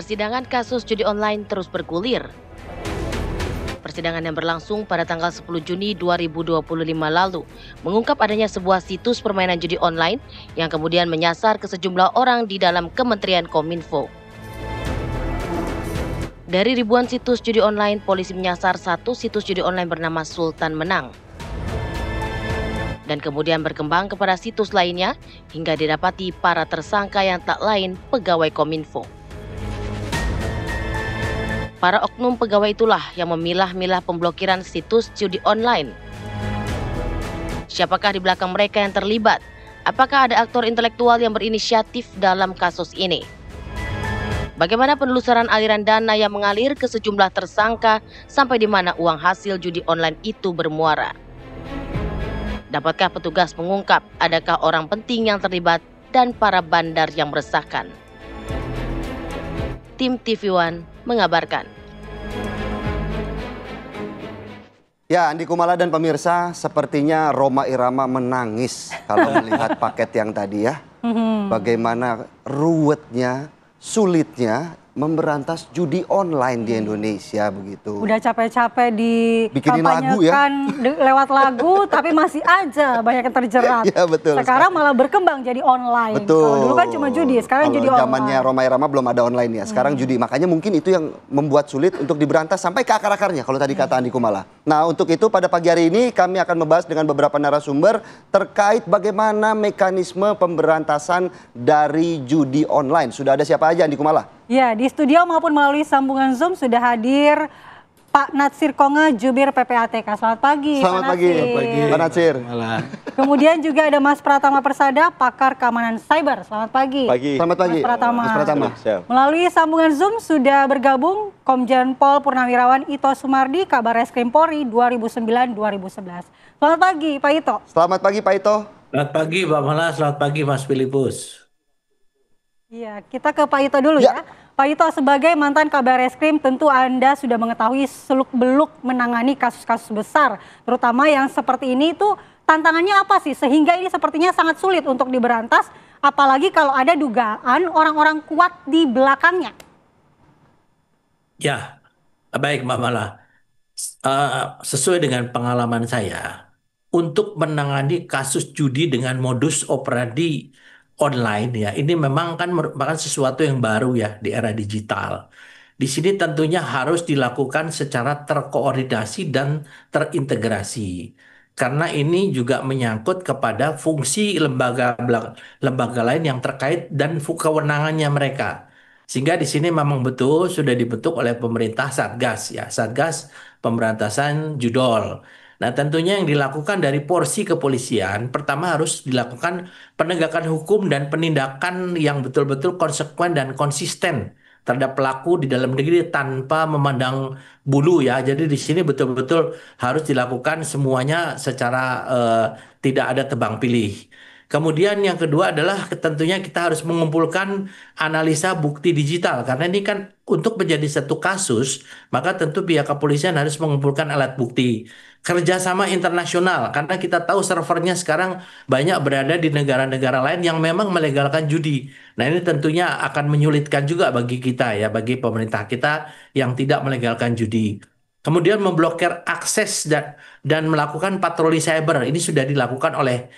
Persidangan kasus judi online terus bergulir. Persidangan yang berlangsung pada tanggal 10 Juni 2025 lalu mengungkap adanya sebuah situs permainan judi online yang kemudian menyasar ke sejumlah orang di dalam Kementerian Kominfo. Dari ribuan situs judi online, polisi menyasar satu situs judi online bernama Sultan Menang. Dan kemudian berkembang kepada situs lainnya hingga didapati para tersangka yang tak lain pegawai Kominfo. Para oknum pegawai itulah yang memilah-milah pemblokiran situs judi online. Siapakah di belakang mereka yang terlibat? Apakah ada aktor intelektual yang berinisiatif dalam kasus ini? Bagaimana penelusuran aliran dana yang mengalir ke sejumlah tersangka sampai di mana uang hasil judi online itu bermuara? Dapatkah petugas mengungkap adakah orang penting yang terlibat dan para bandar yang meresahkan? Tim TV One mengabarkan. Ya, Andi Kumala dan pemirsa, sepertinya Rhoma Irama menangis kalau melihat paket yang tadi ya. Bagaimana ruwetnya, sulitnya memberantas judi online di Indonesia begitu. Udah capek-capek Bikinin lagu dikampanyekan lewat lagu, tapi masih aja banyak yang terjerat. Ya, betul. Sekarang malah berkembang jadi online. Betul. Kalau dulu kan cuma judi, sekarang judi online. Zamannya Rhoma Irama belum ada online ya. Sekarang judi, makanya mungkin itu yang membuat sulit untuk diberantas sampai ke akar-akarnya kalau tadi kata Andi Kumala. Nah, untuk itu pada pagi hari ini kami akan membahas dengan beberapa narasumber terkait bagaimana mekanisme pemberantasan dari judi online. Sudah ada siapa aja, Andi Kumala? Ya, di studio maupun melalui sambungan Zoom sudah hadir Pak Natsir Konga, Jubir PPATK. Selamat pagi, Selamat Pak pagi, Natsir. Pak Natsir. Kemudian juga ada Mas Pratama Persada, pakar keamanan cyber. Selamat pagi. Selamat pagi, Mas Pratama. Mas Pratama. Melalui sambungan Zoom sudah bergabung Komjen Pol Purnawirawan Ito Sumardi, Kabar Reskrim Polri 2009-2011. Selamat pagi, Pak Ito. Selamat pagi, Pak Ito. Selamat pagi, Pak Mala. Selamat pagi, Mas Filipus. Iya, kita ke Pak Ito dulu ya. Pak Ito, sebagai mantan Kabar Reskrim, tentu Anda sudah mengetahui seluk-beluk menangani kasus-kasus besar, terutama yang seperti ini. Itu tantangannya apa sih sehingga ini sepertinya sangat sulit untuk diberantas, apalagi kalau ada dugaan orang-orang kuat di belakangnya? Ya, baik, Mbak Mala. Sesuai dengan pengalaman saya, untuk menangani kasus judi dengan modus operandi online ya, ini memang kan merupakan sesuatu yang baru ya di era digital. Di sini tentunya harus dilakukan secara terkoordinasi dan terintegrasi. Karena ini juga menyangkut kepada fungsi lembaga lain yang terkait dan kewenangannya mereka. Sehingga di sini memang betul sudah dibentuk oleh pemerintah Satgas ya, Satgas Pemberantasan Judol. Nah, tentunya yang dilakukan dari porsi kepolisian, pertama harus dilakukan penegakan hukum dan penindakan yang betul-betul konsekuen dan konsisten terhadap pelaku di dalam negeri tanpa memandang bulu ya. Jadi di sini betul-betul harus dilakukan semuanya secara tidak ada tebang pilih. Kemudian yang kedua adalah tentunya kita harus mengumpulkan analisa bukti digital. Karena ini kan untuk menjadi satu kasus, maka tentu pihak kepolisian harus mengumpulkan alat bukti. Kerjasama internasional, karena kita tahu servernya sekarang banyak berada di negara-negara lain yang memang melegalkan judi. Nah, ini tentunya akan menyulitkan juga bagi kita ya, bagi pemerintah kita yang tidak melegalkan judi. Kemudian memblokir akses dan melakukan patroli cyber. Ini sudah dilakukan oleh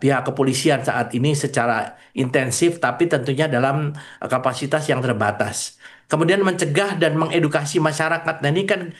pihak kepolisian saat ini secara intensif, tapi tentunya dalam kapasitas yang terbatas. Kemudian mencegah dan mengedukasi masyarakat. Nah, ini kan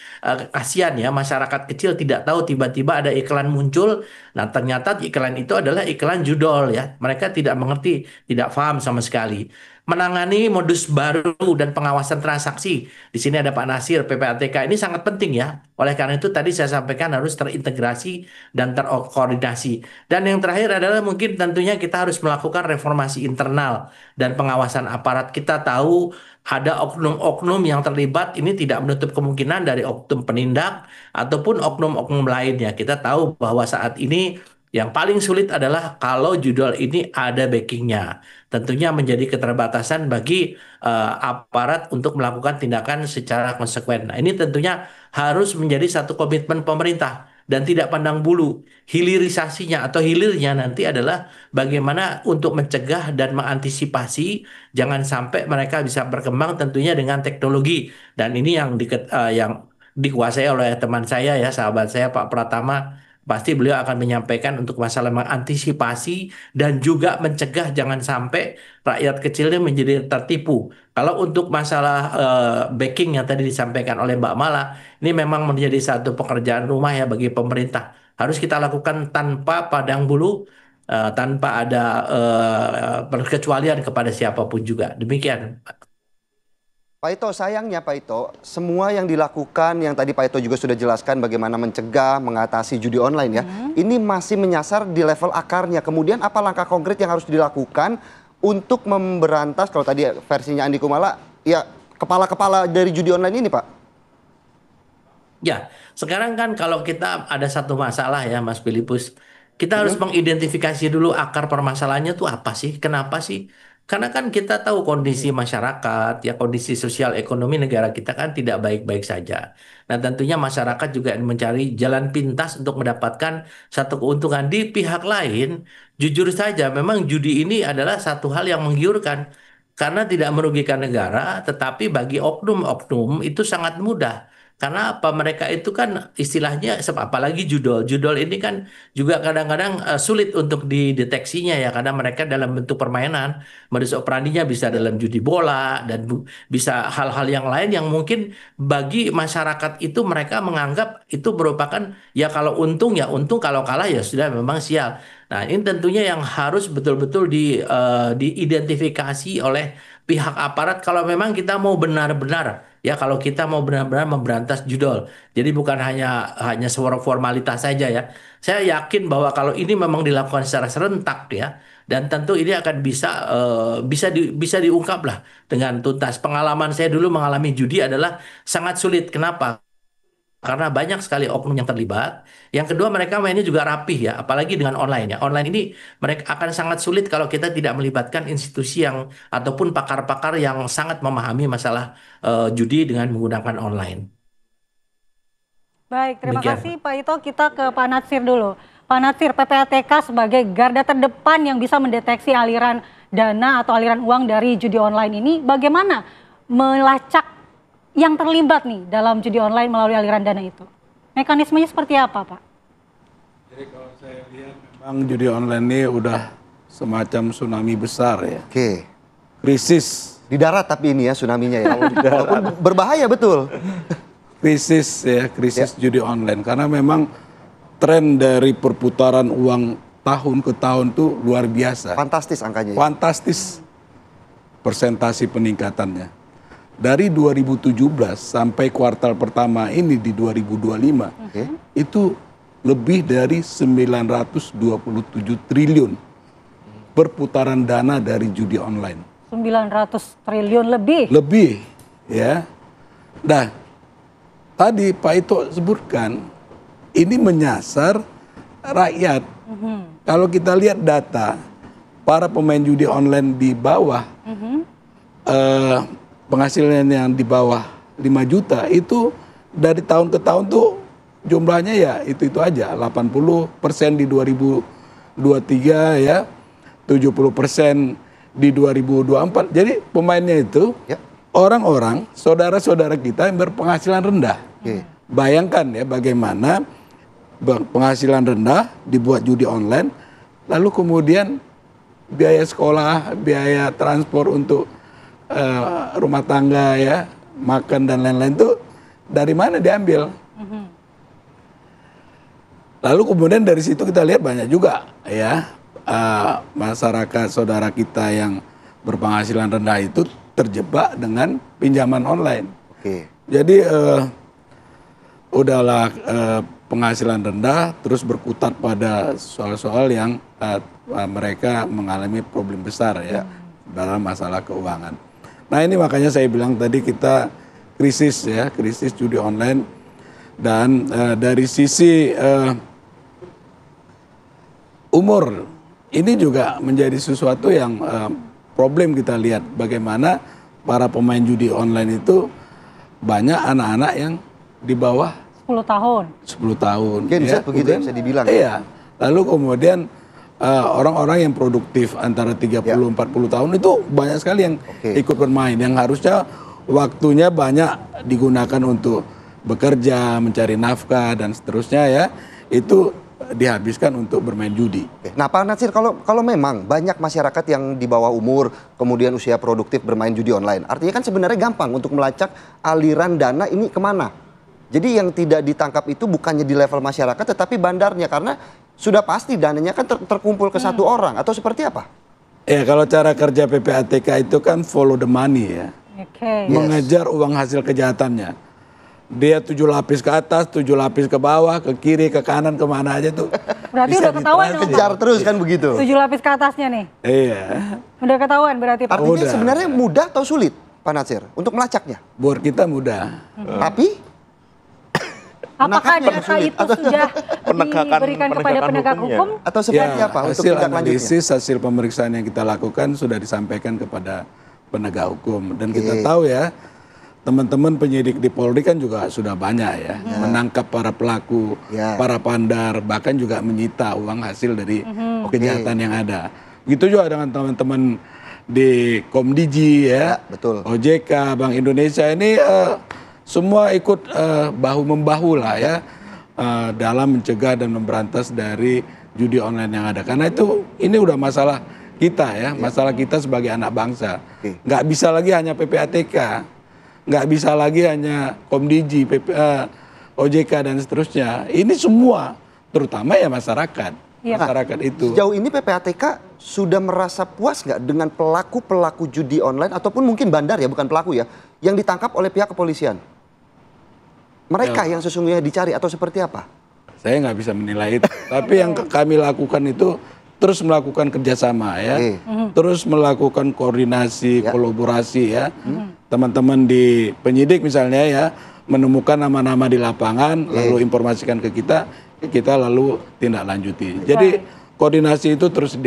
kasihan ya, masyarakat kecil tidak tahu tiba-tiba ada iklan muncul. Nah, ternyata iklan itu adalah iklan judol ya. Mereka tidak mengerti, tidak paham sama sekali. Menangani modus baru dan pengawasan transaksi. Di sini ada Pak Nasir, PPATK. Ini sangat penting ya. Oleh karena itu tadi saya sampaikan harus terintegrasi dan terkoordinasi. Dan yang terakhir adalah mungkin tentunya kita harus melakukan reformasi internal dan pengawasan aparat. Kita tahu ada oknum-oknum yang terlibat, ini tidak menutup kemungkinan dari oknum penindak ataupun oknum-oknum lainnya. Kita tahu bahwa saat ini yang paling sulit adalah kalau judul ini ada backingnya. Tentunya menjadi keterbatasan bagi aparat untuk melakukan tindakan secara konsekuen. Nah, ini tentunya harus menjadi satu komitmen pemerintah dan tidak pandang bulu. Hilirisasinya atau hilirnya nanti adalah bagaimana untuk mencegah dan mengantisipasi jangan sampai mereka bisa berkembang tentunya dengan teknologi. Dan ini yang dikuasai oleh teman saya ya, sahabat saya Pak Pratama. Pasti beliau akan menyampaikan untuk masalah mengantisipasi dan juga mencegah jangan sampai rakyat kecilnya menjadi tertipu. Kalau untuk masalah backing yang tadi disampaikan oleh Mbak Mala, ini memang menjadi satu pekerjaan rumah ya bagi pemerintah. Harus kita lakukan tanpa padang bulu, tanpa ada perkecualian kepada siapapun juga. Demikian. Pak Ito, sayangnya Pak Ito, semua yang dilakukan yang tadi Pak Ito juga sudah jelaskan bagaimana mencegah, mengatasi judi online ya, ini masih menyasar di level akarnya. Kemudian apa langkah konkret yang harus dilakukan untuk memberantas, kalau tadi versinya Andi Kumala, ya kepala-kepala dari judi online ini Pak? Ya, sekarang kan kalau kita ada satu masalah ya Mas Filipus, kita harus mengidentifikasi dulu akar permasalahannya tuh apa sih, kenapa sih? Karena kan kita tahu kondisi masyarakat, ya kondisi sosial ekonomi negara kita kan tidak baik-baik saja. Nah tentunya masyarakat juga mencari jalan pintas untuk mendapatkan satu keuntungan. Di pihak lain, jujur saja memang judi ini adalah satu hal yang menggiurkan. Karena tidak merugikan negara, tetapi bagi oknum-oknum itu sangat mudah. Karena apa? Mereka itu kan istilahnya, apalagi judol. Judol ini kan juga kadang-kadang sulit untuk dideteksinya ya, karena mereka dalam bentuk permainan. Modus operandinya bisa dalam judi bola, dan bisa hal-hal yang lain yang mungkin bagi masyarakat itu mereka menganggap itu merupakan, ya kalau untung ya untung, kalau kalah ya sudah memang sial. Nah ini tentunya yang harus betul-betul diidentifikasi oleh pihak aparat kalau memang kita mau benar-benar, ya kalau kita mau benar-benar memberantas judol. Jadi bukan hanya formalitas saja ya. Saya yakin bahwa kalau ini memang dilakukan secara serentak ya, dan tentu ini akan bisa diungkap lah dengan tuntas. Pengalaman saya dulu mengalami judi adalah sangat sulit. Kenapa? Karena banyak sekali oknum yang terlibat. Yang kedua, mereka mainnya juga rapih ya, apalagi dengan online ya. Online ini mereka akan sangat sulit kalau kita tidak melibatkan institusi yang ataupun pakar-pakar yang sangat memahami masalah judi dengan menggunakan online. Baik, terima Demikian. kasih Pak Ito. Kita ke Pak Natsir dulu. Pak Natsir, PPATK sebagai garda terdepan yang bisa mendeteksi aliran dana atau aliran uang dari judi online ini, bagaimana melacak yang terlibat nih dalam judi online melalui aliran dana itu? Mekanismenya seperti apa, Pak? Jadi kalau saya lihat memang judi online ini udah semacam tsunami besar ya. Oke. Krisis. Di darat tapi ini ya tsunami-nya ya. Walaupun berbahaya betul. Krisis ya, krisis judi online. Karena memang tren dari perputaran uang tahun ke tahun tuh luar biasa. Fantastis angkanya ya. Fantastis persentasi peningkatannya. Dari 2017 sampai kuartal pertama ini di 2025, itu lebih dari 927 triliun perputaran dana dari judi online. 900 triliun lebih? Lebih, ya. Nah, tadi Pak Ito sebutkan, ini menyasar rakyat. Kalau kita lihat data, para pemain judi online di bawah, penghasilan yang di bawah 5 juta itu dari tahun ke tahun tuh jumlahnya ya itu aja, 80% di 2023 ya, 70% di 2024. Jadi pemainnya itu orang-orang, saudara-saudara kita yang berpenghasilan rendah. Bayangkan ya bagaimana penghasilan rendah dibuat judi online, lalu kemudian biaya sekolah, biaya transport untuk rumah tangga ya, makan dan lain-lain itu dari mana diambil? Lalu kemudian dari situ kita lihat banyak juga ya masyarakat saudara kita yang berpenghasilan rendah itu terjebak dengan pinjaman online. Jadi udahlah penghasilan rendah terus berkutat pada soal-soal yang mereka mengalami problem besar ya dalam masalah keuangan. Nah ini makanya saya bilang tadi kita krisis ya, krisis judi online. Dan dari sisi umur, ini juga menjadi sesuatu yang problem kita lihat. Bagaimana para pemain judi online itu banyak anak-anak yang di bawah 10 tahun. 10 tahun. Genset begitu ya, bisa dibilang. Iya. Lalu kemudian orang-orang yang produktif antara 30-40 tahun itu banyak sekali yang ikut bermain. Yang harusnya waktunya banyak digunakan untuk bekerja, mencari nafkah dan seterusnya ya. Itu dihabiskan untuk bermain judi. Nah Pak Natsir, kalau memang banyak masyarakat yang di bawah umur, kemudian usia produktif bermain judi online, artinya kan sebenarnya gampang untuk melacak aliran dana ini kemana. Jadi yang tidak ditangkap itu bukannya di level masyarakat, tetapi bandarnya, karena sudah pasti dananya kan terkumpul ke satu orang, atau seperti apa? Ya kalau cara kerja PPATK itu kan follow the money ya. Oke. Mengejar uang hasil kejahatannya. Dia 7 lapis ke atas, 7 lapis ke bawah, ke kiri, ke kanan, kemana aja tuh. Berarti udah ketahuan dong, Pak. Kejar terus kan begitu. 7 lapis ke atasnya nih. Iya. Udah ketahuan berarti, Pak. Artinya Mudah. sebenarnya mudah atau sulit Pak Natsir untuk melacaknya? Buat kita mudah. Tapi Apakah menangkapnya data sulit, itu sudah diberikan kepada penegak hukumnya. hukum? atau seperti Ya, apa untuk hasil tindak lanjutnya? analisis, hasil pemeriksaan yang kita lakukan sudah disampaikan kepada penegak hukum. Dan kita tahu ya, teman-teman penyidik di Polri kan juga sudah banyak ya, menangkap para pelaku, para pandar, bahkan juga menyita uang hasil dari kejahatan yang ada. Gitu juga dengan teman-teman di Komdiji ya, betul. OJK, Bank Indonesia ini semua ikut bahu-membahu lah ya dalam mencegah dan memberantas dari judi online yang ada. Karena itu ini udah masalah kita ya, masalah kita sebagai anak bangsa. Nggak bisa lagi hanya PPATK, nggak bisa lagi hanya Komdiji, OJK dan seterusnya. Ini semua, terutama ya masyarakat. Masyarakat itu. Sejauh ini PPATK sudah merasa puas nggak dengan pelaku-pelaku judi online ataupun mungkin bandar ya, bukan pelaku ya, yang ditangkap oleh pihak kepolisian? Mereka yang sesungguhnya dicari atau seperti apa? Saya nggak bisa menilai itu. Tapi yang kami lakukan itu terus melakukan kerjasama ya, terus melakukan koordinasi, kolaborasi ya. Teman-teman di penyidik misalnya ya, menemukan nama-nama di lapangan, lalu informasikan ke kita lalu tindak lanjuti. Jadi koordinasi itu terus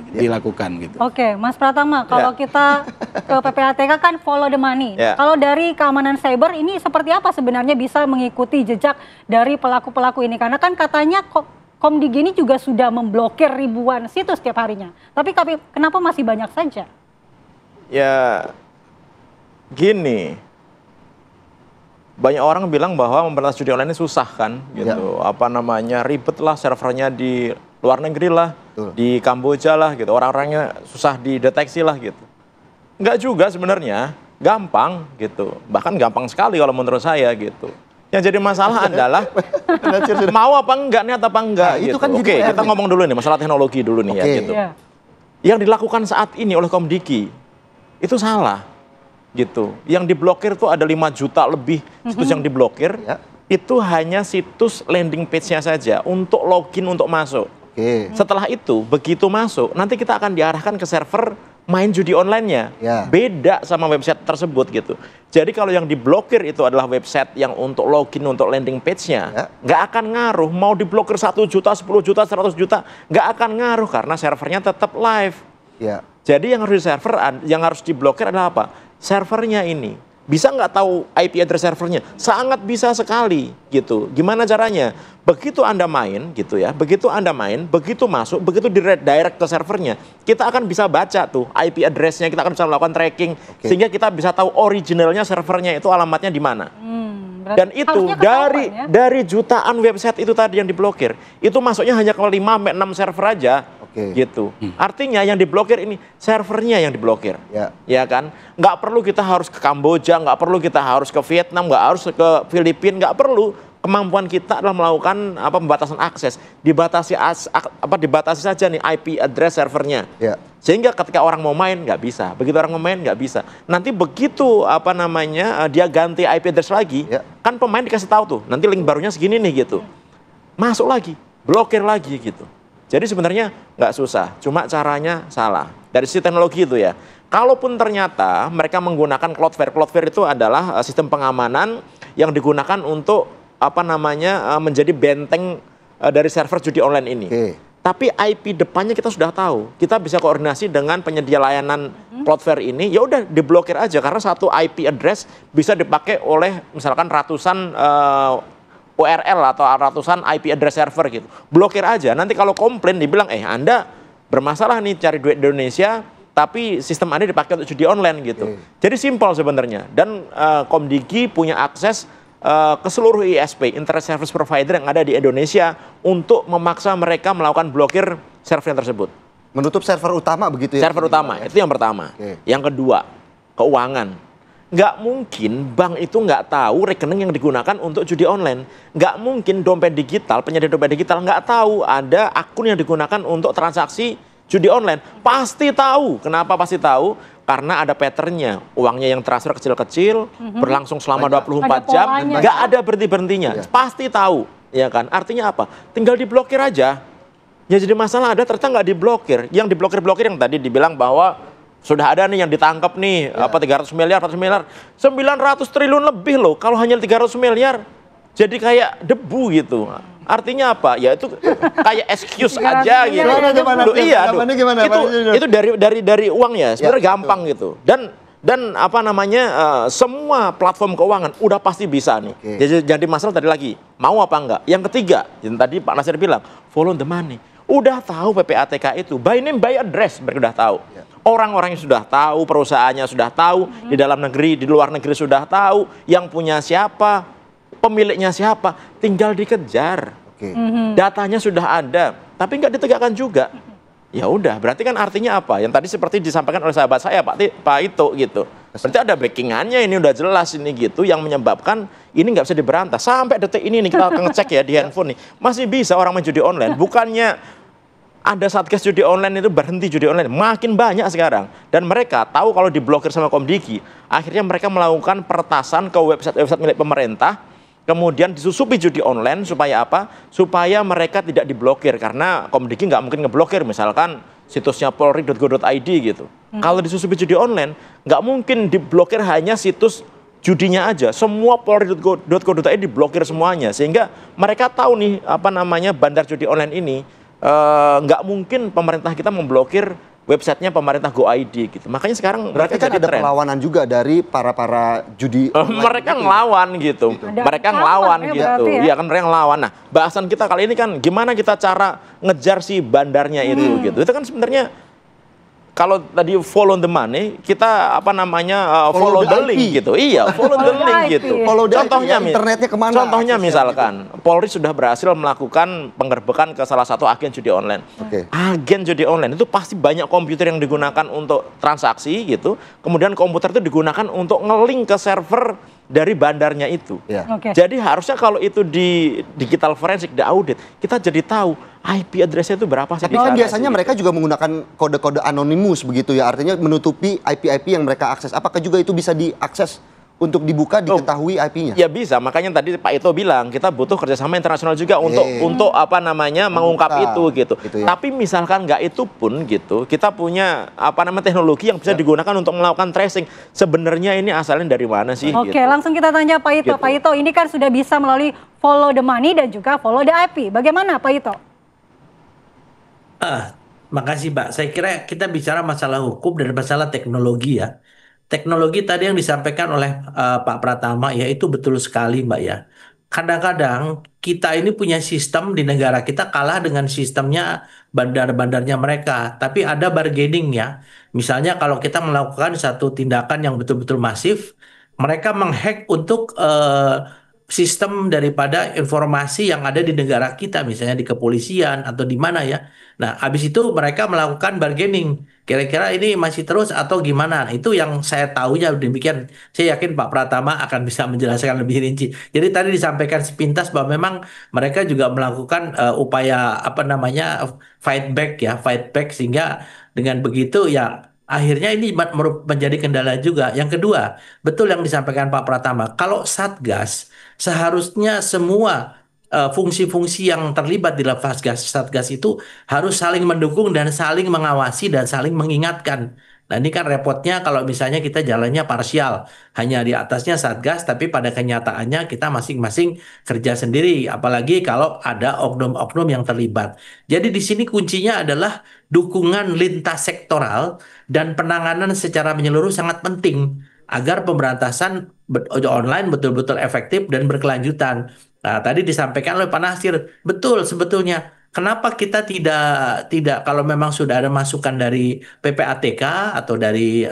dilakukan gitu. Oke, Mas Pratama, kalau kita ke PPATK kan follow the money. Kalau dari keamanan cyber ini seperti apa sebenarnya bisa mengikuti jejak dari pelaku-pelaku ini? Karena kan katanya Komdigi ini juga sudah memblokir ribuan situs setiap harinya. Tapi kenapa masih banyak saja? Ya, gini. Banyak orang bilang bahwa memberantas judi online ini susah kan, gitu. Ribet lah, servernya di luar negeri lah, di Kamboja lah, gitu. Orang-orangnya susah dideteksi lah, gitu. Enggak juga sebenarnya, gampang, gitu. Bahkan gampang sekali kalau menurut saya, gitu. Yang jadi masalah adalah mau apa enggak, niat apa enggak, gitu. Itu kan Oke, kita ngomong dulu nih, masalah teknologi dulu nih ya, gitu. Yang dilakukan saat ini oleh Komdigi itu salah. Gitu. Yang diblokir itu ada 5 juta lebih situs yang diblokir. Itu hanya situs landing page-nya saja untuk login untuk masuk. Setelah itu begitu masuk nanti kita akan diarahkan ke server main judi online-nya. Beda sama website tersebut gitu. Jadi kalau yang diblokir itu adalah website yang untuk login untuk landing page-nya, nggak akan ngaruh mau diblokir 1 juta, 10 juta, 100 juta, nggak akan ngaruh karena servernya tetap live. Jadi yang harus diblokir adalah apa? Servernya ini. Bisa nggak tahu IP address servernya? Sangat bisa sekali gitu. Gimana caranya? Begitu Anda main gitu ya, begitu masuk, begitu direct ke servernya, kita akan bisa baca tuh IP address-nya, kita akan bisa melakukan tracking sehingga kita bisa tahu originalnya servernya itu alamatnya di mana. Dan itu dari jutaan website itu tadi yang diblokir, itu masuknya hanya ke 5-6 server aja. Gitu. Artinya yang diblokir ini servernya yang diblokir. Ya kan? Nggak perlu kita harus ke Kamboja, nggak perlu kita harus ke Vietnam, nggak harus ke Filipina, nggak perlu. Kemampuan kita adalah melakukan pembatasan akses. Dibatasi saja nih IP address servernya. Sehingga ketika orang mau main nggak bisa. Begitu orang mau main nggak bisa. Nanti begitu dia ganti IP address lagi, kan pemain dikasih tahu tuh. Nanti link barunya segini nih gitu. Masuk lagi, blokir lagi gitu. Jadi sebenarnya nggak susah, cuma caranya salah. Dari sisi teknologi itu ya. Kalaupun ternyata mereka menggunakan Cloudflare itu adalah sistem pengamanan yang digunakan untuk menjadi benteng dari server judi online ini. Tapi IP depannya kita sudah tahu. Kita bisa koordinasi dengan penyedia layanan Cloudflare ini. Ya udah diblokir aja karena satu IP address bisa dipakai oleh misalkan ratusan URL atau ratusan IP address server gitu. Blokir aja. Nanti kalau komplain dibilang, Anda bermasalah nih cari duit di Indonesia, tapi sistem Anda dipakai untuk judi online gitu. Jadi simpel sebenarnya. Dan Komdigi punya akses ke seluruh ISP, Internet Service Provider yang ada di Indonesia untuk memaksa mereka melakukan blokir server tersebut. Menutup server utama begitu ya? Server utama, itu yang pertama. Yang kedua, keuangan. Nggak mungkin bank itu nggak tahu rekening yang digunakan untuk judi online. Nggak mungkin dompet digital, penyedia dompet digital nggak tahu ada akun yang digunakan untuk transaksi judi online. Pasti tahu. Kenapa pasti tahu? Karena ada patternnya. Uangnya yang transfer kecil-kecil, berlangsung selama 24 jam, nggak ada berhenti-berhentinya. Pasti tahu, ya kan? Artinya apa? Tinggal diblokir aja. Ya jadi masalah ada ternyata nggak diblokir. Yang diblokir-blokir yang tadi dibilang bahwa sudah ada nih yang ditangkap nih, 300 miliar, 400 miliar, 900 triliun lebih loh. Kalau hanya 300 miliar, jadi kayak debu gitu. Artinya apa? Ya itu kayak excuse aja gitu. Loh, iya, itu dari uang ya, sebenarnya gampang gitu. Dan apa namanya, semua platform keuangan udah pasti bisa nih. Jadi masalah tadi lagi, mau apa enggak? Yang ketiga, yang tadi Pak Nasir bilang, follow the money. Udah tahu PPATK itu, by name, by address, mereka udah tahu. Orang-orangnya sudah tahu, perusahaannya sudah tahu, di dalam negeri, di luar negeri sudah tahu, yang punya siapa, pemiliknya siapa, tinggal dikejar. Datanya sudah ada, tapi nggak ditegakkan juga. Ya udah, berarti kan artinya apa? Yang tadi seperti disampaikan oleh sahabat saya, Pak Ito gitu. Berarti ada backingannya, ini udah jelas ini gitu, yang menyebabkan ini nggak bisa diberantas. Sampai detik ini nih kita ngecek ya di handphone nih, masih bisa orang main judi online. Bukannya ada Satgas judi online itu berhenti judi online, makin banyak sekarang. Dan mereka tahu kalau diblokir sama Komdigi, akhirnya mereka melakukan peretasan ke website-website milik pemerintah, kemudian disusupi judi online supaya apa? Supaya mereka tidak diblokir, karena Komdigi nggak mungkin ngeblokir misalkan situsnya polri.go.id gitu. Kalau disusupi judi online, nggak mungkin diblokir hanya situs judinya aja. Semua polri.go.id diblokir semuanya, sehingga mereka tahu nih apa namanya bandar judi online ini. Nggak mungkin pemerintah kita memblokir websitenya pemerintah Go.id gitu. Makanya sekarang berarti kan ada perlawanan juga dari para judi mereka ngelawan gitu. Mereka ngelawan gitu. Iya kan, mereka ngelawan. Nah, bahasan kita kali ini kan gimana kita cara ngejar si bandarnya itu gitu. Itu kan sebenarnya kalau tadi follow the money, kita apa namanya follow the link gitu. Iya, follow the link gitu. Contohnya internetnya kemana? Contohnya misalkan Polri sudah berhasil melakukan penggerbekan ke salah satu agen judi online. Agen judi online itu pasti banyak komputer yang digunakan untuk transaksi gitu. Kemudian komputer itu digunakan untuk ngelink ke server dari bandarnya itu. Jadi harusnya kalau itu di digital forensik, di audit, kita jadi tahu IP address-nya itu berapa sih. Tapi kan biasanya mereka juga menggunakan kode-kode anonimus begitu ya, artinya menutupi IP-IP yang mereka akses. Apakah juga itu bisa diakses untuk dibuka, diketahui IP-nya? Ya bisa, makanya tadi Pak Ito bilang kita butuh kerjasama internasional juga untuk apa namanya mengungkap itu gitu. Tapi misalkan nggak itu pun gitu, kita punya apa namanya teknologi yang bisa digunakan untuk melakukan tracing. Sebenarnya ini asalnya dari mana sih? Oke, langsung kita tanya Pak Ito. Pak Ito, ini kan sudah bisa melalui follow the money dan juga follow the IP. Bagaimana Pak Ito? Makasih Mbak. Saya kira kita bicara masalah hukum dan masalah teknologi ya. Teknologi tadi yang disampaikan oleh Pak Pratama ya itu betul sekali Mbak ya. Kadang-kadang kita ini punya sistem di negara kita kalah dengan sistemnya bandar-bandarnya mereka. Tapi ada bargaining ya. Misalnya kalau kita melakukan satu tindakan yang betul-betul masif, mereka menghack untuk sistem daripada informasi yang ada di negara kita, misalnya di kepolisian atau di mana ya. Nah, habis itu mereka melakukan bargaining. Kira-kira ini masih terus atau gimana? Nah, itu yang saya tahunya demikian. Saya yakin Pak Pratama akan bisa menjelaskan lebih rinci. Jadi tadi disampaikan sepintas bahwa memang mereka juga melakukan upaya apa namanya fight back sehingga dengan begitu ya akhirnya ini menjadi kendala juga. Yang kedua, betul yang disampaikan Pak Pratama. Kalau Satgas seharusnya semua fungsi-fungsi yang terlibat di dalam Satgas itu harus saling mendukung dan saling mengawasi dan saling mengingatkan. Nah ini kan repotnya kalau misalnya kita jalannya parsial, hanya di atasnya Satgas, tapi pada kenyataannya kita masing-masing kerja sendiri, apalagi kalau ada oknum-oknum yang terlibat. Jadi di sini kuncinya adalah dukungan lintas sektoral dan penanganan secara menyeluruh sangat penting agar pemberantasan online betul-betul efektif dan berkelanjutan. Nah, tadi disampaikan oleh Pak Nasir, betul sebetulnya. Kenapa kita tidak kalau memang sudah ada masukan dari PPATK atau dari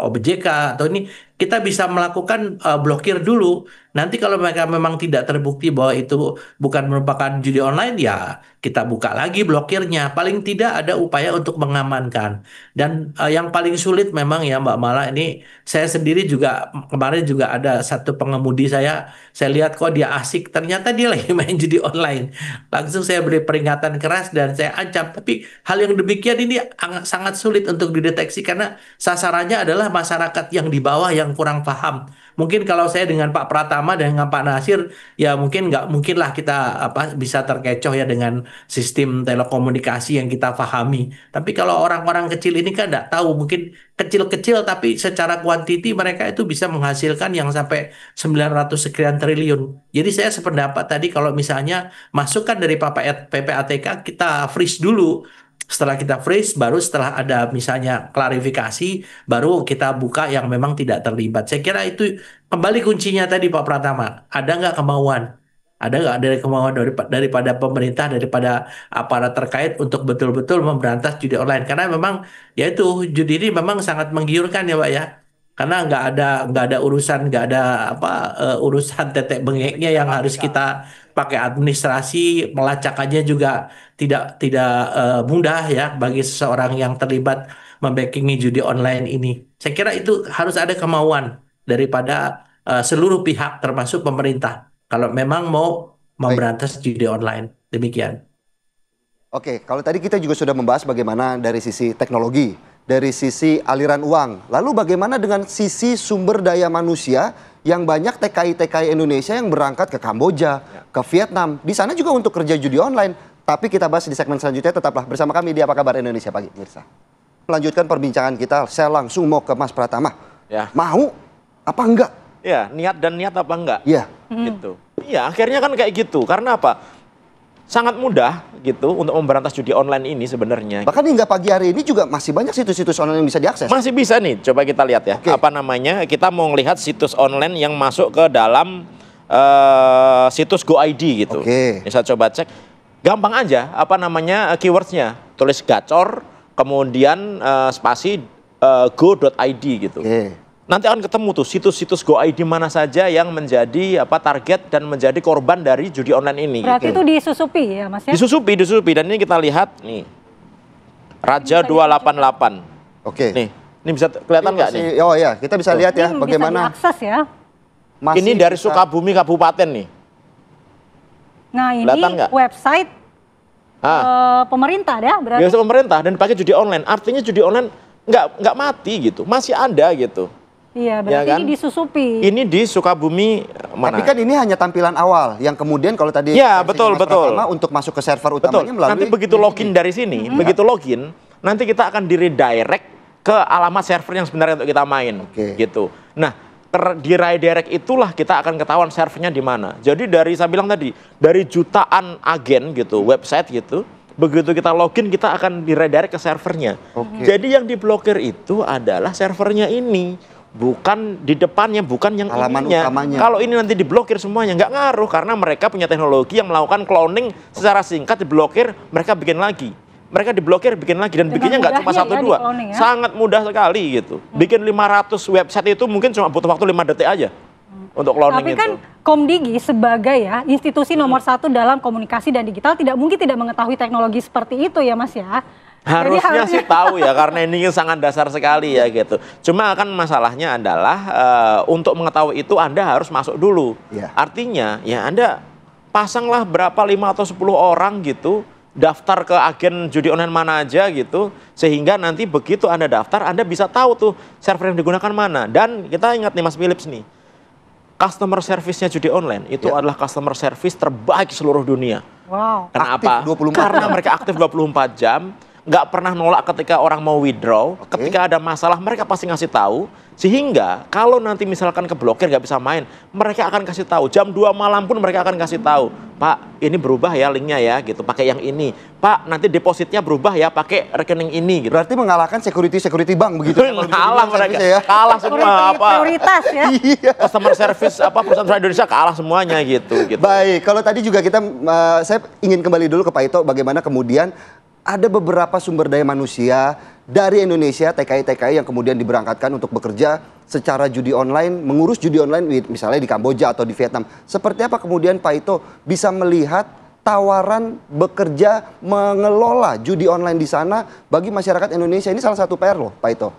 OBJK atau ini kita bisa melakukan blokir dulu. Nanti kalau mereka memang tidak terbukti bahwa itu bukan merupakan judi online, ya kita buka lagi blokirnya. Paling tidak ada upaya untuk mengamankan. Dan yang paling sulit memang ya Mbak Mala, ini saya sendiri juga kemarin juga ada satu pengemudi saya lihat kok dia asik, ternyata dia lagi main judi online. Langsung saya beri peringatan keras dan saya ancam. Tapi hal yang demikian ini sangat sulit untuk dideteksi karena sasarannya adalah masyarakat yang di bawah yang kurang paham. Mungkin kalau saya dengan Pak Pratama dan dengan Pak Nasir, ya mungkin nggak mungkin lah kita bisa terkecoh ya dengan sistem telekomunikasi yang kita pahami. Tapi kalau orang-orang kecil ini kan nggak tahu, mungkin kecil-kecil tapi secara kuantiti mereka itu bisa menghasilkan yang sampai 900 sekian triliun. Jadi saya sependapat tadi kalau misalnya masukan dari PPATK kita freeze dulu. Setelah kita freeze, baru setelah ada misalnya klarifikasi, baru kita buka yang memang tidak terlibat. Saya kira itu kembali kuncinya tadi Pak Pratama. Ada nggak kemauan? Ada nggak dari kemauan daripada pemerintah, daripada aparat terkait untuk betul-betul memberantas judi online? Karena memang ya itu judi ini memang sangat menggiurkan ya Pak ya. Karena nggak ada urusan, nggak ada urusan tetek bengeknya yang harus kita pakai administrasi, melacakannya juga tidak mudah ya bagi seseorang yang terlibat membackingi judi online ini. Saya kira itu harus ada kemauan daripada seluruh pihak termasuk pemerintah kalau memang mau memberantas judi online. Demikian. Oke, kalau tadi kita juga sudah membahas bagaimana dari sisi teknologi, dari sisi aliran uang. Lalu bagaimana dengan sisi sumber daya manusia yang banyak TKI-TKI Indonesia yang berangkat ke Kamboja, ke Vietnam. Di sana juga untuk kerja judi online. Tapi kita bahas di segmen selanjutnya, tetaplah bersama kami di Apa Kabar Indonesia Pagi, pemirsa. Melanjutkan perbincangan kita, saya langsung mau ke Mas Pratama. Ya. Mau apa enggak? Ya, niat apa enggak? Iya. Gitu. Iya, akhirnya kan kayak gitu. Karena apa? Sangat mudah gitu untuk memberantas judi online ini sebenarnya. Bahkan hingga pagi hari ini juga masih banyak situs-situs online yang bisa diakses. Masih bisa nih, coba kita lihat ya. Oke. Apa namanya? Kita mau melihat situs online yang masuk ke dalam situs GoID gitu. Oke. Ini saya coba cek. Gampang aja, apa namanya keywordsnya. Tulis gacor, kemudian spasi go.id gitu. Oke. Nanti akan ketemu tuh situs-situs GoID mana saja yang menjadi target dan menjadi korban dari judi online ini. Berarti gitu. itu disusupi ya Mas ya? Disusupi. Dan ini kita lihat nih. Raja 288. Oke. Nih, ini bisa kelihatan nggak nih? Oh ya, kita bisa lihat ya Ini bagaimana. bisa diakses ya. Masih Ini dari bisa- Sukabumi Kabupaten nih. Nah ini Kelihatan nggak? website pemerintah ya berarti. Biasa pemerintah dan pakai judi online. Artinya judi online nggak mati gitu, masih ada gitu. Iya berarti kan? ini disusupi. Ini di Sukabumi mana? Tapi kan ini hanya tampilan awal yang kemudian kalau tadi Ya, versinya betul, Mas betul. Pratama untuk masuk ke server Betul. utamanya melalui Nanti begitu login dari sini, begitu login, nanti kita akan di-redirect ke alamat server yang sebenarnya untuk kita main, Oke. gitu. Nah, di redirect itulah kita akan ketahuan servernya di mana. Jadi saya bilang tadi, dari jutaan agen gitu, website gitu, begitu kita login kita akan di-redirect ke servernya. Oke. Jadi yang diblokir itu adalah servernya ini. Bukan di depannya, bukan yang Halaman ininya. utamanya. Kalau ini nanti diblokir semuanya, nggak ngaruh. Karena mereka punya teknologi yang melakukan cloning secara singkat, diblokir, mereka bikin lagi. Mereka diblokir, bikin lagi. Dan Dengan bikinnya nggak cuma mudahnya 1, ya 2. di-cloning ya. Sangat mudah sekali gitu. Bikin 500 website itu mungkin cuma butuh waktu 5 detik aja. Untuk cloning Tapi itu. kan Komdigi sebagai ya institusi nomor 1 dalam komunikasi dan digital tidak mungkin tidak mengetahui teknologi seperti itu ya Mas ya. Jadi Harusnya sih tahu ya, karena ini sangat dasar sekali ya gitu. Cuma kan masalahnya adalah untuk mengetahui itu Anda harus masuk dulu. Iya. Artinya ya Anda pasanglah berapa 5 atau 10 orang gitu, daftar ke agen judi online mana aja gitu, sehingga nanti begitu Anda daftar Anda bisa tahu tuh server yang digunakan mana. Dan kita ingat nih Mas Philips nih, customer service-nya judi online itu Ya. adalah customer service terbaik seluruh dunia. wow. Kenapa? Aktif 24 Karena jam. mereka aktif 24 jam. nggak pernah nolak ketika orang mau withdraw, ketika ada masalah mereka pasti ngasih tahu, sehingga kalau nanti misalkan keblokir nggak bisa main, mereka akan kasih tahu, jam 2 malam pun mereka akan kasih tahu, Pak ini berubah ya linknya ya gitu, pakai yang ini, Pak nanti depositnya berubah ya pakai rekening ini gitu. Berarti mengalahkan security bank begitu. Kalah mereka, kalah semua apa prioritas ya. customer service apa perusahaan Indonesia kalah semuanya gitu. Baik, kalau tadi juga saya ingin kembali dulu ke Pak Ito, bagaimana kemudian ada beberapa sumber daya manusia dari Indonesia, TKI-TKI yang kemudian diberangkatkan untuk bekerja secara judi online, mengurus judi online misalnya di Kamboja atau di Vietnam. Seperti apa kemudian Pak Ito bisa melihat tawaran bekerja mengelola judi online di sana bagi masyarakat Indonesia? Ini salah satu PR loh, Pak Ito.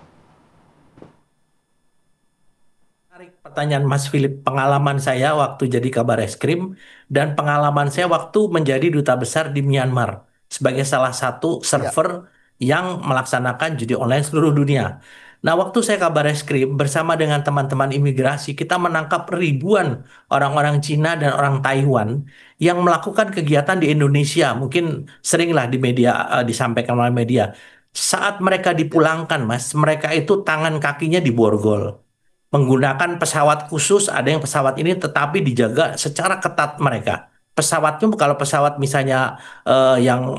Pertanyaan Mas Philip, pengalaman saya waktu jadi Kabar Eskrim dan pengalaman saya waktu menjadi duta besar di Myanmar sebagai salah satu server yang melaksanakan judi online seluruh dunia. Nah, waktu saya Kabar Eskrim bersama dengan teman-teman imigrasi, kita menangkap ribuan orang-orang Cina dan orang Taiwan yang melakukan kegiatan di Indonesia. Mungkin seringlah di media disampaikan oleh media. Saat mereka dipulangkan, Mas, mereka itu tangan kakinya diborgol. Menggunakan pesawat khusus, ada yang pesawat ini tetapi dijaga secara ketat mereka. Pesawatnya kalau pesawat misalnya yang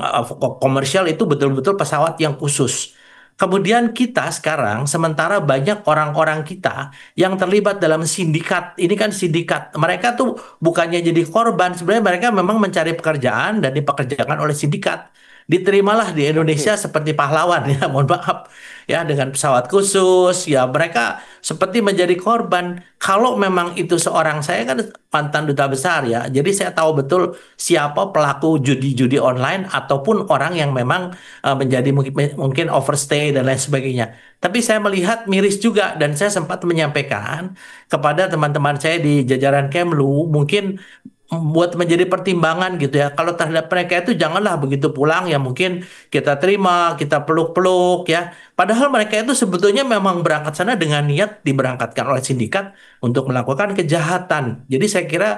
komersial itu betul-betul pesawat yang khusus. Kemudian kita sekarang sementara banyak orang-orang kita yang terlibat dalam sindikat. Ini kan sindikat. Mereka tuh bukannya jadi korban, sebenarnya mereka memang mencari pekerjaan dan dipekerjakan oleh sindikat. Diterimalah di Indonesia seperti pahlawan ya, mohon maaf ya, dengan pesawat khusus ya, mereka seperti menjadi korban. Kalau memang itu seorang, saya kan mantan duta besar ya, jadi saya tahu betul siapa pelaku judi-judi online ataupun orang yang memang menjadi mungkin overstay dan lain sebagainya. Tapi saya melihat miris juga dan saya sempat menyampaikan kepada teman-teman saya di jajaran Kemlu, mungkin buat menjadi pertimbangan gitu ya. Kalau terhadap mereka itu janganlah begitu pulang ya mungkin kita terima, kita peluk-peluk ya. Padahal mereka itu sebetulnya memang berangkat sana dengan niat diberangkatkan oleh sindikat untuk melakukan kejahatan. Jadi saya kira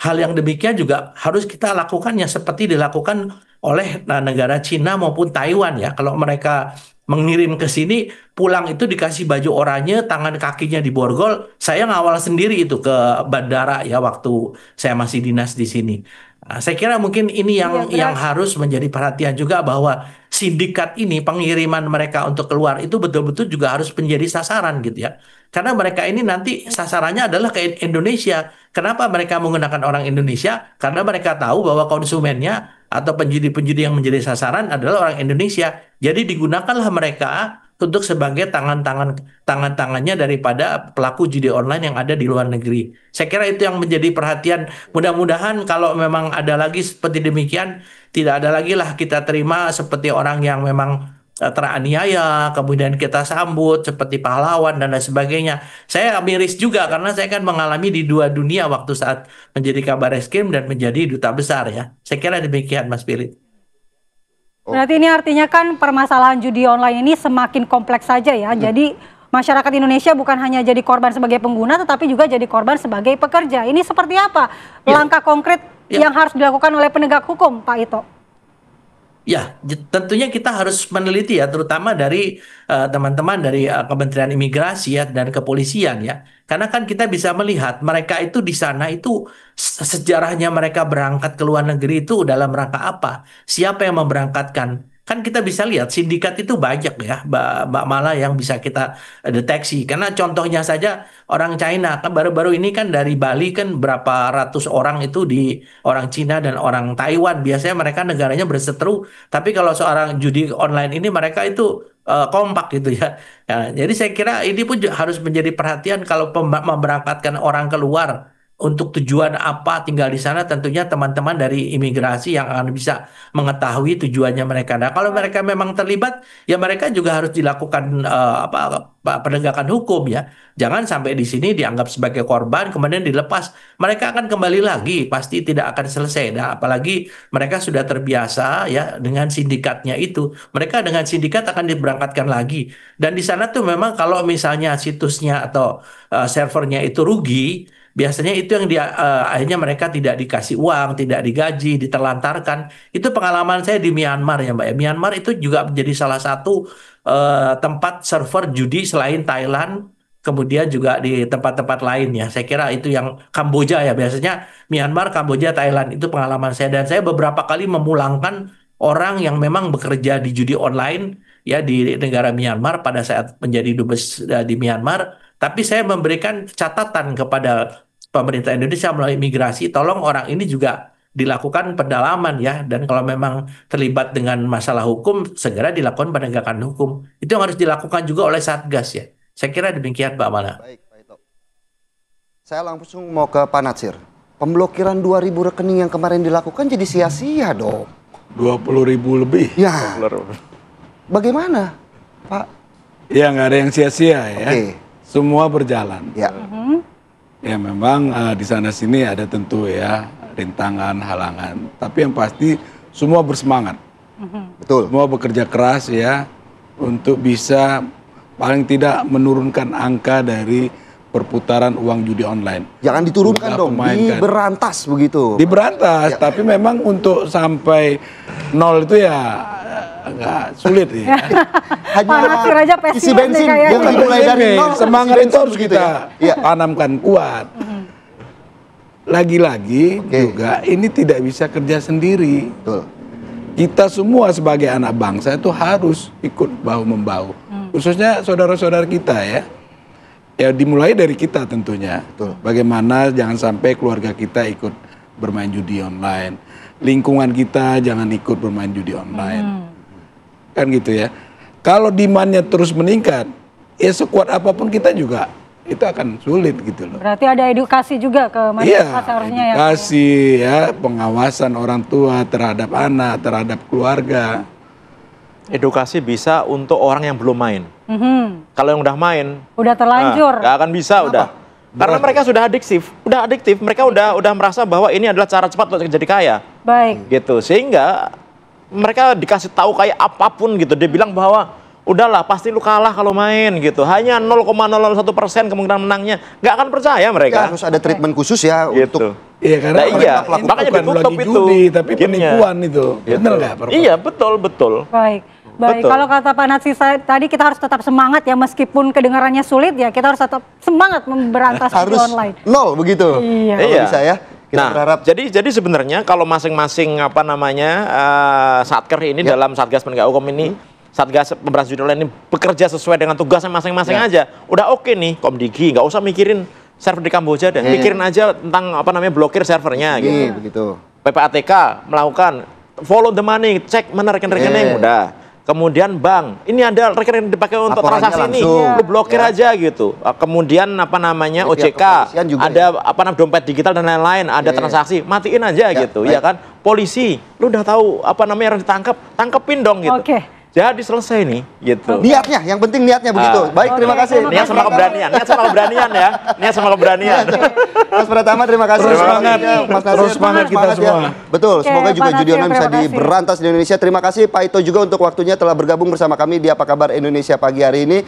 hal yang demikian juga harus kita lakukan ya seperti dilakukan oleh negara Cina maupun Taiwan ya. Kalau mereka mengirim ke sini, pulang itu dikasih baju oranye, tangan kakinya diborgol. Saya ngawal sendiri itu ke bandara ya waktu saya masih dinas di sini. Nah, saya kira mungkin ini yang harus menjadi perhatian juga, bahwa sindikat ini pengiriman mereka untuk keluar itu betul-betul juga harus menjadi sasaran gitu ya. Karena mereka ini nanti sasarannya adalah ke Indonesia. Kenapa mereka menggunakan orang Indonesia? Karena mereka tahu bahwa konsumennya atau penjudi-penjudi yang menjadi sasaran adalah orang Indonesia. Jadi digunakanlah mereka untuk sebagai tangan-tangannya daripada pelaku judi online yang ada di luar negeri. Saya kira itu yang menjadi perhatian. Mudah-mudahan kalau memang ada lagi seperti demikian, tidak ada lagi lah kita terima seperti orang yang memang teraniaya, kemudian kita sambut seperti pahlawan dan lain sebagainya. Saya miris juga karena saya kan mengalami di dua dunia waktu saat menjadi Kabar Eskrim dan menjadi duta besar ya. Saya kira demikian Mas Philip. Berarti ini artinya kan permasalahan judi online ini semakin kompleks saja ya. Jadi masyarakat Indonesia bukan hanya jadi korban sebagai pengguna, tetapi juga jadi korban sebagai pekerja. Ini seperti apa langkah konkret yang harus dilakukan oleh penegak hukum, Pak Ito? Ya, tentunya kita harus meneliti ya, terutama dari teman-teman dari Kementerian Imigrasi ya dan Kepolisian ya. Karena kan kita bisa melihat mereka itu di sana itu sejarahnya mereka berangkat ke luar negeri itu dalam rangka apa? Siapa yang memberangkatkan? Kan kita bisa lihat sindikat itu banyak ya, Mbak Mala, yang bisa kita deteksi. Karena contohnya saja orang China, kan baru-baru ini kan dari Bali kan berapa ratus orang itu orang Cina dan orang Taiwan. Biasanya mereka negaranya berseteru, tapi kalau seorang judi online ini mereka itu kompak gitu ya. Ya. Jadi saya kira ini pun harus menjadi perhatian kalau memberangkatkan orang keluar. Untuk tujuan apa tinggal di sana, tentunya teman-teman dari imigrasi yang akan bisa mengetahui tujuannya mereka. Nah, kalau mereka memang terlibat, ya mereka juga harus dilakukan penegakan hukum ya. Jangan sampai di sini dianggap sebagai korban, kemudian dilepas. Mereka akan kembali lagi, pasti tidak akan selesai. Nah, apalagi mereka sudah terbiasa ya dengan sindikatnya itu. Mereka dengan sindikat akan diberangkatkan lagi. Dan di sana tuh memang kalau misalnya situsnya atau servernya itu rugi, biasanya itu yang akhirnya mereka tidak dikasih uang, tidak digaji, diterlantarkan. Itu pengalaman saya di Myanmar ya Mbak ya. Myanmar itu juga menjadi salah satu tempat server judi selain Thailand, kemudian juga di tempat-tempat lain ya. Saya kira itu yang Kamboja ya. Biasanya Myanmar, Kamboja, Thailand itu pengalaman saya. Dan saya beberapa kali memulangkan orang yang memang bekerja di judi online ya di negara Myanmar pada saat menjadi dubes di Myanmar. Tapi saya memberikan catatan kepada pemerintah Indonesia melalui imigrasi, tolong orang ini juga dilakukan pendalaman ya, dan kalau memang terlibat dengan masalah hukum, segera dilakukan penegakan hukum. Itu yang harus dilakukan juga oleh Satgas ya. Saya kira demikian Pak Mala. Baik, Pak Ito. Saya langsung mau ke Pak Natsir. Pemblokiran 2.000 rekening yang kemarin dilakukan jadi sia-sia dong. 20.000 lebih. Ya, bagaimana Pak? Ya nggak ada yang sia-sia ya. Oke. Semua berjalan. Ya. Ya memang di sana sini ada tentu ya rintangan, halangan. Tapi yang pasti semua bersemangat. Betul. Semua bekerja keras ya untuk bisa paling tidak menurunkan angka dari perputaran uang judi online. Jangan diturunkan Jumlah dong, pemain kan. diberantas begitu. Diberantas, Ya. tapi memang untuk sampai 0 itu ya agak sulit ya. Pak Natsir aja isi pesimis bensin nih kayaknya. yang dimulai dari nol, Semangat isi itu bensin harus begitu kita ya. tanamkan kuat. Lagi-lagi Oke. juga ini tidak bisa kerja sendiri. Betul. Kita semua sebagai anak bangsa itu harus ikut bahu-membahu. Khususnya saudara-saudara kita ya. Ya dimulai dari kita tentunya. Betul. Bagaimana jangan sampai keluarga kita ikut bermain judi online. Lingkungan kita jangan ikut bermain judi online. Kan gitu ya. Kalau demand-nya terus meningkat, ya sekuat apapun kita juga itu akan sulit gitu loh. Berarti ada edukasi juga ke masyarakat seharusnya ya. edukasi ya, pengawasan orang tua terhadap anak, terhadap keluarga. Edukasi bisa untuk orang yang belum main. Kalau yang udah main, Udah terlanjur. nggak akan bisa udah. Karena mereka sudah adiktif, mereka udah merasa bahwa ini adalah cara cepat untuk jadi kaya, Baik. gitu. Sehingga mereka dikasih tahu kayak apapun gitu, dia bilang bahwa udahlah pasti lu kalah kalau main gitu. Hanya 0,001% kemungkinan menangnya, nggak akan percaya Ya, mereka. harus ada treatment khusus ya Gitu. untuk Iya karena Nah, iya, ini makanya bukan ditutup lagi itu judi, tapi gamenya. penipuan itu. Gitu. Benar nggak? Prof? Iya betul. Baik. Baik, Betul. kalau kata Pak Natsir tadi kita harus tetap semangat ya meskipun kedengarannya sulit ya kita harus tetap semangat memberantas judi harus online. nol begitu. Iya. Kalau Iya. bisa ya. Kita Nah, berharap jadi sebenarnya kalau masing-masing Satker ini Ya. dalam Satgas Penegak Hukum ini, Satgas Pemberantasan Judi Online ini bekerja sesuai dengan tugasnya masing-masing Ya. aja. Udah oke nih, Komdigi, nggak usah mikirin server di Kamboja deh. Mikirin aja tentang blokir servernya gitu. begitu. PPATK melakukan follow the money, cek mana rekening-rekening, udah. Kemudian bank, ini ada rekening dipakai untuk Laporannya transaksi ini, langsung. lu blokir Ya. aja gitu. Kemudian Dari pihak OJK, kepolisian juga ada dompet digital dan lain-lain, ada Ya. transaksi, matiin aja Ya, gitu, baik. ya kan? Polisi, lu udah tahu harus ditangkap, tangkepin dong gitu. Oke. Jadi selesai nih, gitu. Niatnya, yang penting niatnya begitu. Baik, terima Oke, kasih. terima Niat sama keberanian, niat sama keberanian ya, niat sama keberanian. Mas Pratama, terima kasih. Terus semangat. Mas Natsir. Terus semangat kita ya. semua. Betul, Oke, semoga juga Pak judi Natsir, online bisa terima kasih. diberantas di Indonesia. Terima kasih Pak Ito juga untuk waktunya telah bergabung bersama kami di Apa Kabar Indonesia pagi hari ini.